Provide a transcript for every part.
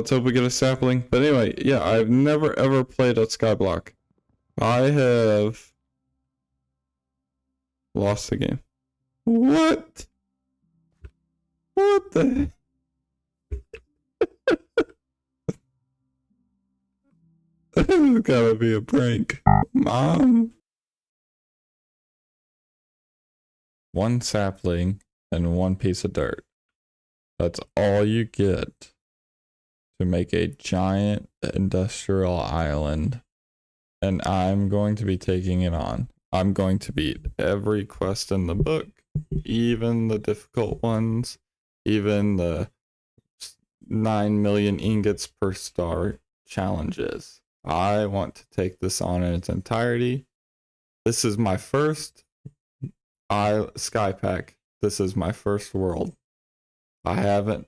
let's hope we get a sapling. But anyway, yeah, I've never ever played at Skyblock. I have lost the game. What? What the? This has gotta be a prank. Mom. One sapling and one piece of dirt. That's all you get to make a giant industrial island. And I'm going to be taking it on. I'm going to beat every quest in the book, even the difficult ones, even the 9 million ingots per star challenges. I want to take this on in its entirety. This is my first sky pack. This is my first world. I haven't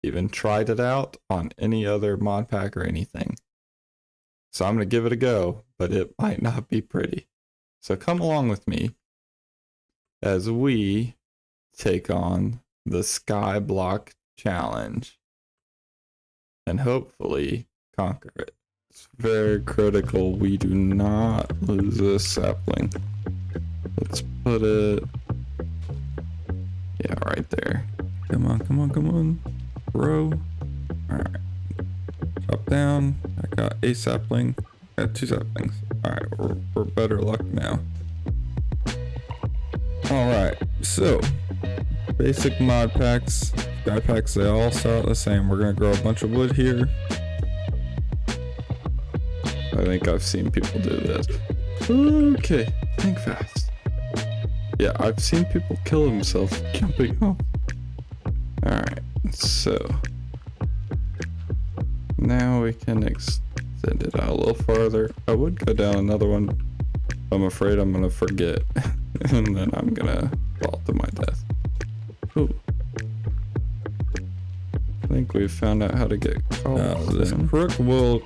even tried it out on any other mod pack or anything. So I'm going to give it a go, but it might not be pretty. So come along with me as we take on the Skyblock challenge and hopefully conquer it. It's very critical we do not lose this sapling. Let's put it, yeah, right there. Come on, come on, come on. Grow. Alright. Drop down. I got a sapling. I got 2 saplings. Alright, we're better luck now. Alright, so basic mod packs, sky packs, they all start the same. We're gonna grow a bunch of wood here. I think I've seen people do this. Okay, think fast. Yeah, I've seen people kill themselves jumping off. Alright, so now we can extend it out a little farther. I would go down another one. I'm afraid I'm gonna forget and then I'm gonna fall to my death. Ooh. I think we've found out how to get this crook will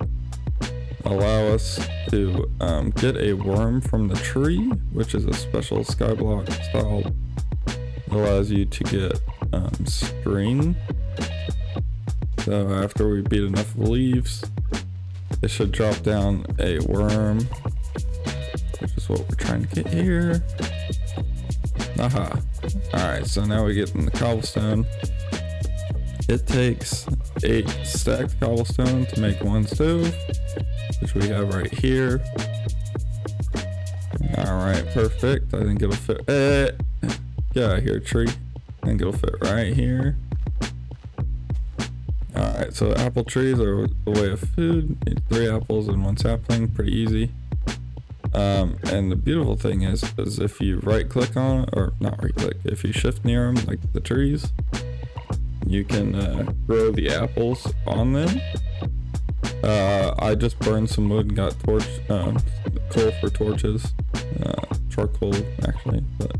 allow us to get a worm from the tree, which is a special Skyblock style. It allows you to get string. So after we beat enough leaves, it should drop down a worm, which is what we're trying to get here. Aha. Alright, so now we get in the cobblestone. It takes 8 stacked cobblestone to make 1 stove, which we have right here. Alright, perfect. I think it'll fit. Get out of here, tree. I think it'll fit right here. Alright, so apple trees are the way of food. Need 3 apples and 1 sapling, pretty easy. And the beautiful thing is if you right click on it, or not right click, if you shift near them, like the trees, you can grow the apples on them. I just burned some wood and got coal for torches, charcoal actually, but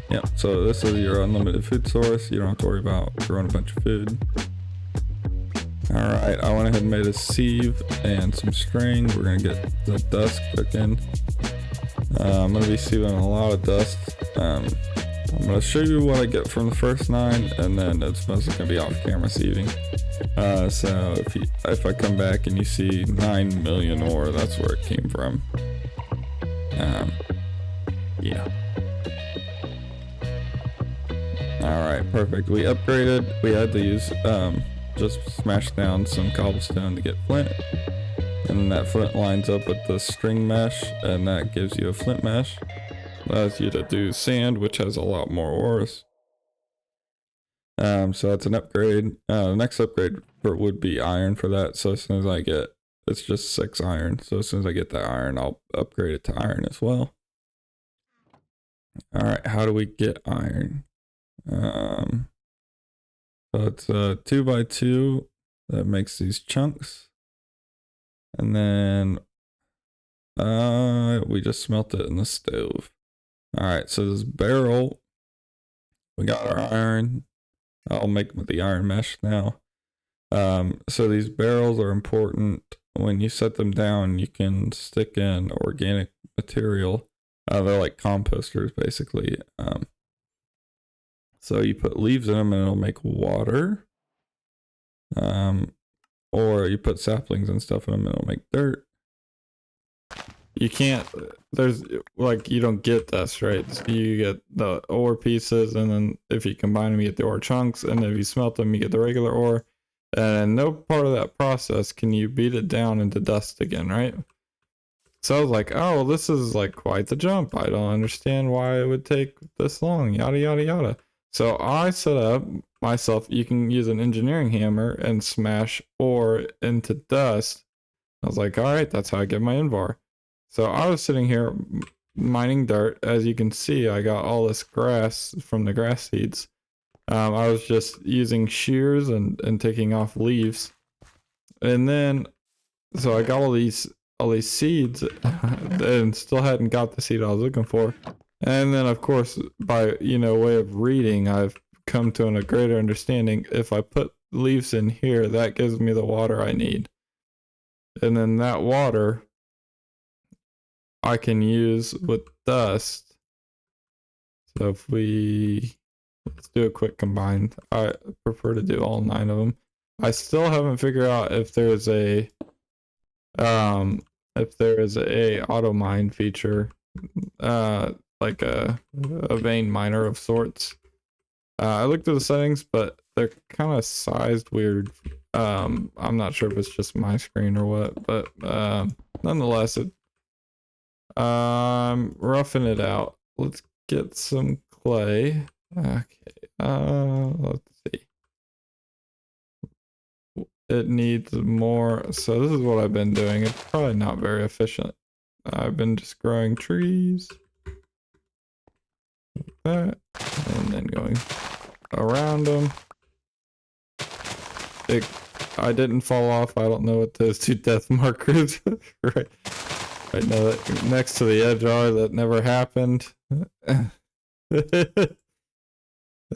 yeah, so this is your unlimited food source. You don't have to worry about growing a bunch of food. Alright, I went ahead and made a sieve and some string. We're gonna get the dust cooking. I'm gonna be sieving a lot of dust. I'm gonna show you what I get from the first 9, and then it's mostly gonna be off camera sieving. So if I come back and you see 9 million ore, that's where it came from. Yeah. Alright, perfect. We upgraded. We had to use just smash down some cobblestone to get flint, and then that flint lines up with the string mesh, and that gives you a flint mesh. Allows you to do sand, which has a lot more ores. So that's an upgrade. The next upgrade would be iron for that. So as soon as I get, it's just 6 iron. So as soon as I get that iron, I'll upgrade it to iron as well. All right, how do we get iron? So it's 2x2 that makes these chunks, and then we just smelt it in the stove. All right, so this barrel, we got our iron. I'll make the iron mesh now. So these barrels are important. When you set them down, you can stick in organic material. They're like composters basically. So you put leaves in them and it'll make water. or you put saplings and stuff in them and it'll make dirt. You can't, there's like, you don't get this, right? So you get the ore pieces, and then if you combine them, you get the ore chunks, and if you smelt them, you get the regular ore. And no part of that process can you beat it down into dust again, right? So I was like, oh, well, this is like quite the jump. I don't understand why it would take this long, yada, yada, yada. So I set up myself, you can use an engineering hammer and smash ore into dust. I was like, all right, that's how I get my invar. So I was sitting here mining dirt. As you can see, I got all this grass from the grass seeds. I was just using shears and taking off leaves. And then, so I got all these seeds and still hadn't got the seed I was looking for. And then of course, by, way of reading, I've come to a greater understanding. If I put leaves in here, that gives me the water I need. And then that water I can use with dust. So if let's do a quick combine. I prefer to do all 9 of them. I still haven't figured out if there's a auto mine feature, like a vein miner of sorts. I looked at the settings, but they're kind of sized weird. I'm not sure if it's just my screen or what, but nonetheless, roughing it out. Let's get some clay. Okay, let's see. It needs more. So this is what I've been doing. It's probably not very efficient. I've been just growing trees. Like that. And then going around them. I didn't fall off. I don't know what those 2 death markers right now next to the edge are. That never happened.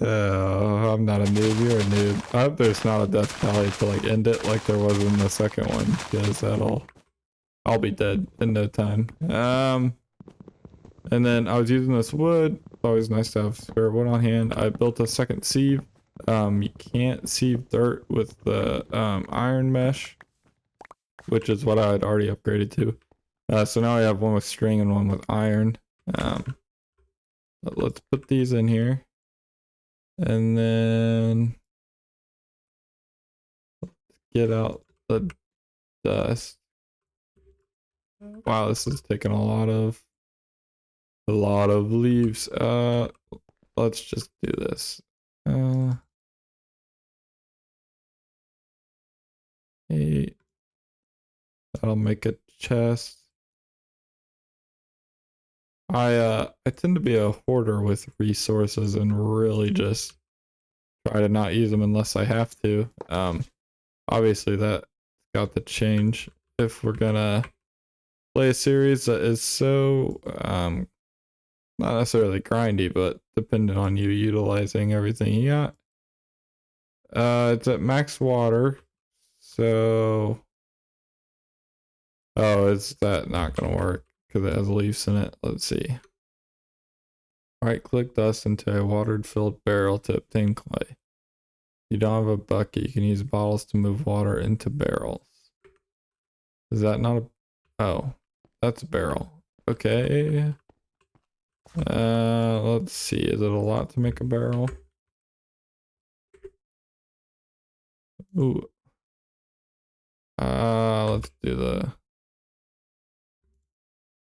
Oh, I'm not a noob. You're a noob. I hope there's not a death valley to like end it like there was in the second one, because I'll be dead in no time. And then I was using this wood. It's always nice to have spare wood on hand. I built a second sieve. You can't sieve dirt with the iron mesh, which is what I had already upgraded to. So now I have one with string and one with iron. But let's put these in here. And then let's get out the dust. Wow, this is taking a lot of leaves. Let's just do this. Hey, that'll make a chest. I tend to be a hoarder with resources and really just try to not use them unless I have to. Obviously that got to change if we're gonna play a series that is so not necessarily grindy, but dependent on you utilizing everything you got. It's at max water, so is that not gonna work because it has leaves in it? Let's see. Right click dust into a watered filled barrel to obtain clay. You don't have a bucket, you can use bottles to move water into barrels. Is that not a... Oh, that's a barrel. Okay. Let's see. Is it a lot to make a barrel? Ooh. Let's do the...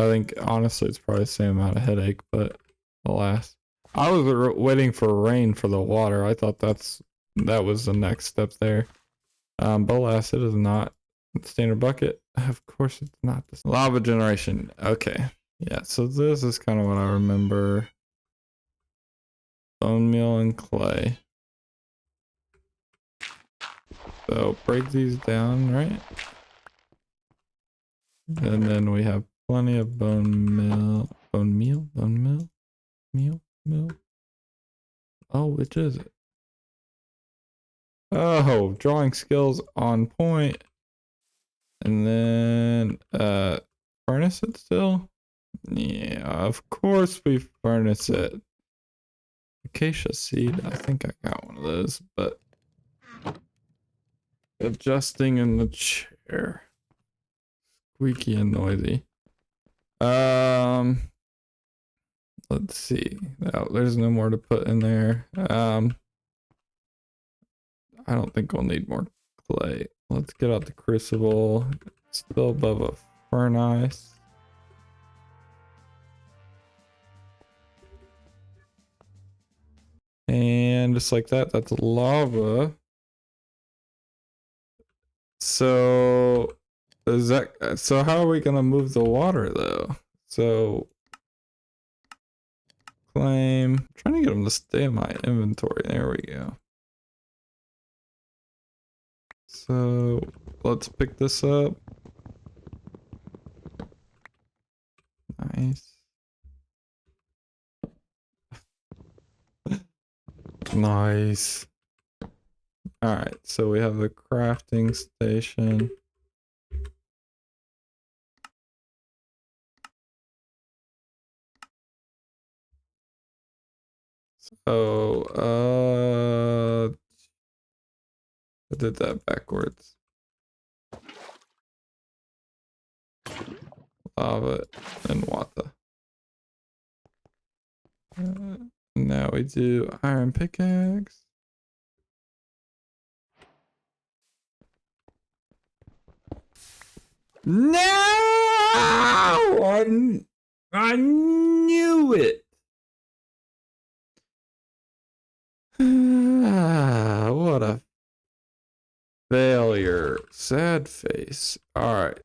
I think honestly it's probably the same amount of headache, but alas. I was waiting for rain for the water. I thought that was the next step there. But alas, it is not. Standard bucket. Of course it's not. Lava generation. Okay. Yeah, so this is kind of what I remember. Bone meal and clay. So break these down, right? And then we have plenty of bone meal. Oh, which is it? Oh, drawing skills on point. And then furnace it still? Yeah, of course we furnace it. Acacia seed, I think I got one of those, but adjusting in the chair. Squeaky and noisy. Let's see. No, there's no more to put in there. I don't think we'll need more clay. Let's get out the crucible. It's still above a furnace. And just like that, that's lava. So is that, so how are we gonna move the water though? So claim, I'm trying to get them to stay in my inventory. There we go. So let's pick this up. Nice. Nice. All right, so we have the crafting station. So, I did that backwards. Lava and water. Now we do iron pickaxe. No! I knew it. What a failure. Sad face. Alright.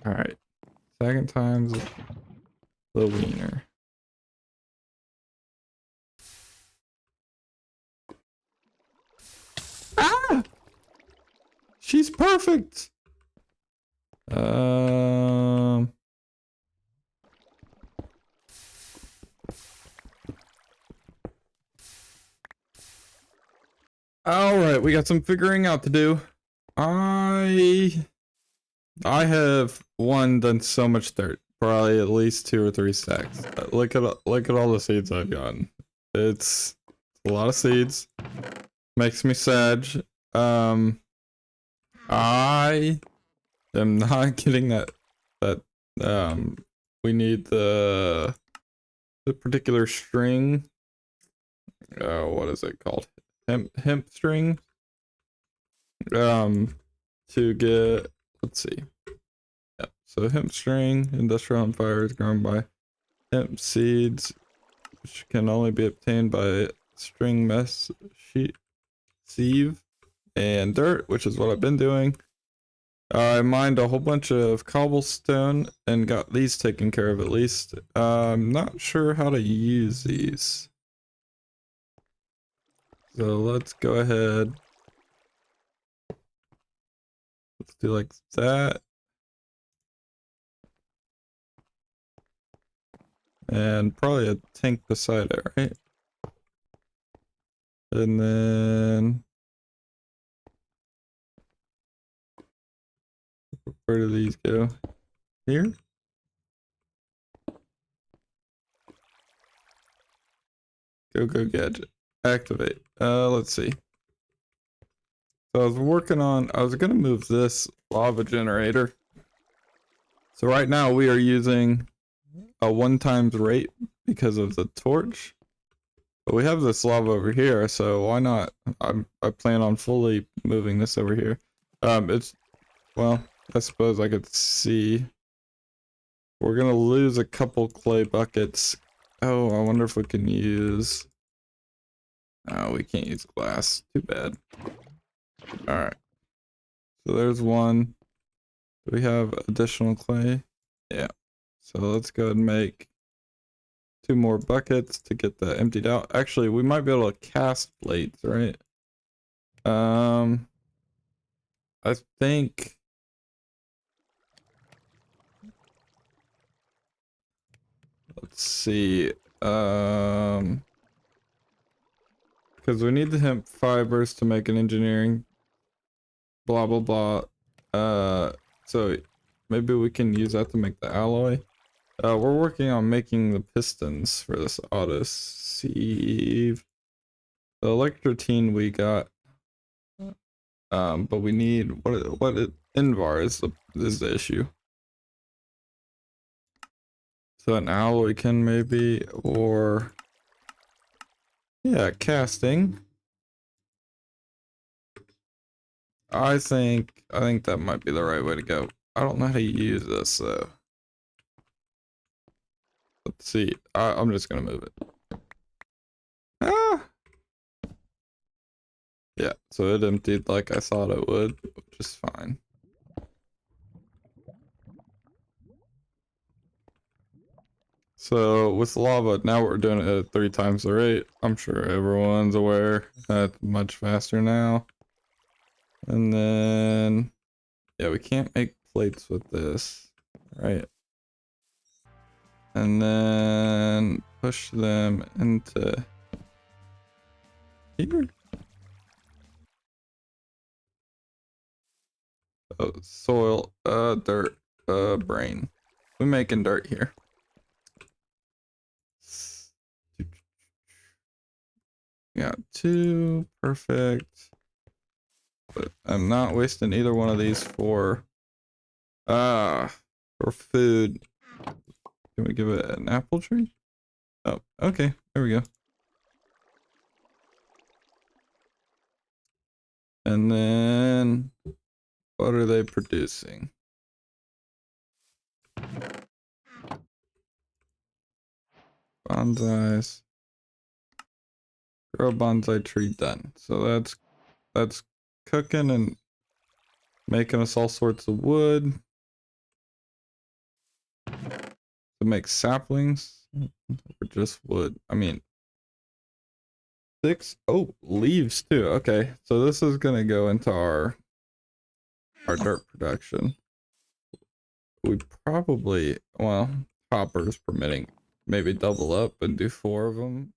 Alright. Second time's the wiener. Ah! She's perfect. All right, we got some figuring out to do. I have done so much dirt, probably at least 2 or 3 stacks. Look at all the seeds I've gotten. It's a lot of seeds. Makes me sad. I am not getting that we need the particular string. What is it called? Hemp string. To get, let's see. Yeah, so hemp string, industrial hemp fire is grown by hemp seeds, which can only be obtained by string mesh sheet sieve and dirt, which is what I've been doing. I mined a whole bunch of cobblestone and got these taken care of at least. I'm not sure how to use these. So let's go ahead. Let's do like that. And probably a tank beside it, right? And then where do these go? Here? Go gadget. Activate. Let's see. So I was gonna move this lava generator. So right now we are using a 1x rate because of the torch. But we have this lava over here, so why not? I plan on fully moving this over here. Well, I suppose I could see. We're gonna lose a couple clay buckets. Oh, I wonder if we can use. Oh, we can't use glass. Too bad. Alright. So there's one. Do we have additional clay? Yeah. So let's go ahead and make 2 more buckets to get that emptied out. Actually, we might be able to cast blades, right? I think. Let's see. Because we need the hemp fibers to make an engineering. Blah blah blah. So maybe we can use that to make the alloy. We're working on making the pistons for this auto sieve. The electrotine we got. But we need Invar is the issue. So an alloy can maybe, or yeah, casting. I think that might be the right way to go. I don't know how to use this though. Let's see. I'm just gonna move it. Ah. Yeah, so it emptied like I thought it would, which is fine. So with lava, now we're doing it at 3 times the rate. I'm sure everyone's aware that's much faster now. And then, yeah, we can't make plates with this, right? And then push them into here. Oh, soil, dirt, brain. We're making dirt here. Got 2, perfect. But I'm not wasting either one of these for food. Can we give it an apple tree? Oh, okay, there we go. And then what are they producing? Bonsais. Grow a bonsai tree, done. So that's cooking and making us all sorts of wood to make saplings or just wood. I mean, 6, oh, leaves too. Okay, so this is gonna go into our dirt production. We probably, well, hoppers permitting, maybe double up and do 4 of them.